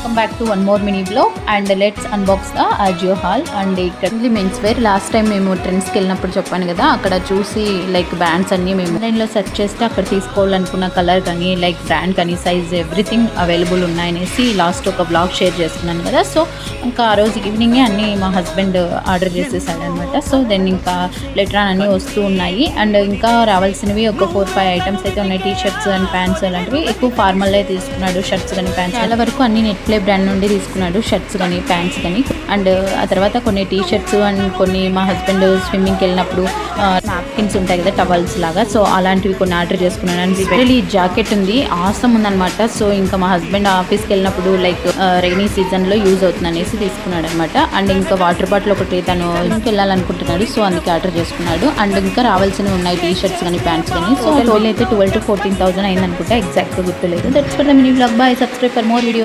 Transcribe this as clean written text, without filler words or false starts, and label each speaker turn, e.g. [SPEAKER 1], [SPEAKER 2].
[SPEAKER 1] Welcome back to one more mini blog and let's unbox the Ajio hall. And ఇక్కడ men's wear last time మేము ట్రెండ్స్కి వెళ్ళినప్పుడు చెప్పాను కదా, అక్కడ చూసి లైక్ బ్రాండ్స్ అన్ని మేము ఆన్లైన్లో సెర్చ్ చేస్తే అక్కడ తీసుకోవాలనుకున్న కలర్ కానీ లైక్ బ్రాండ్ కానీ సైజ్ ఎవ్రీథింగ్ అవైలబుల్ ఉన్నాయనేసి లాస్ట్ ఒక బ్లాగ్ షేర్ చేస్తున్నాను కదా. సో ఇంకా ఆ రోజు ఈవినింగే అన్నీ మా హస్బెండ్ ఆర్డర్ చేసేసాడు అనమాట. సో దెన్ ఇంకా లెటర్ అన్నీ వస్తూ ఉన్నాయి. అండ్ ఇంకా రావాల్సినవి ఒక 4-5 ఐటమ్స్ అయితే ఉన్నాయి. టీ షర్ట్స్ అండ్ ప్యాంట్స్ అలాంటివి. ఎక్కువ ఫార్మల్ తీసుకున్నాడు, షర్ట్స్ కానీ ప్యాంట్స్. చాలా వరకు అన్ని నెట్ ప్లే బ్రాండ్ నుండి తీసుకున్నాడు, షర్ట్స్ కానీ ప్యాంట్స్ కానీ. అండ్ ఆ తర్వాత కొన్ని టీ షర్ట్స్ అండ్ కొన్ని మా హస్బెండ్ స్విమ్మింగ్కి వెళ్ళినప్పుడు నాప్కిన్స్ ఉంటాయి కదా, టవల్స్ లాగా. సో అలాంటివి కొన్ని ఆర్డర్ చేసుకున్నాను. అండ్ స్పెషల్లీ జాకెట్ ఉంది, ఆసమ్ ఉందన్నమాట. సో ఇంకా మా హస్బెండ్ ఆఫీస్కి వెళ్ళినప్పుడు లైక్ రైనీ సీజన్లో యూజ్ అవుతుంది అనేసి తీసుకున్నాడు అనమాట. అండ్ ఇంకా వాటర్ బాటిల్ ఒకటి తను ఇంటికి వెళ్ళాలనుకుంటున్నాడు, సో అందుకే ఆర్డర్ చేసుకున్నాడు. అండ్ ఇంకా రావాల్సినవి ఉన్నాయి, టీ షర్ట్స్ కానీ ప్యాంట్స్ కానీ. సో టోటల్ అయితే 12,000 to 14,000 అయింది అనుకుంటా, ఎగ్జాక్ట్గా గుర్తులేదు. That's for the mini blog. By, subscribe for more video.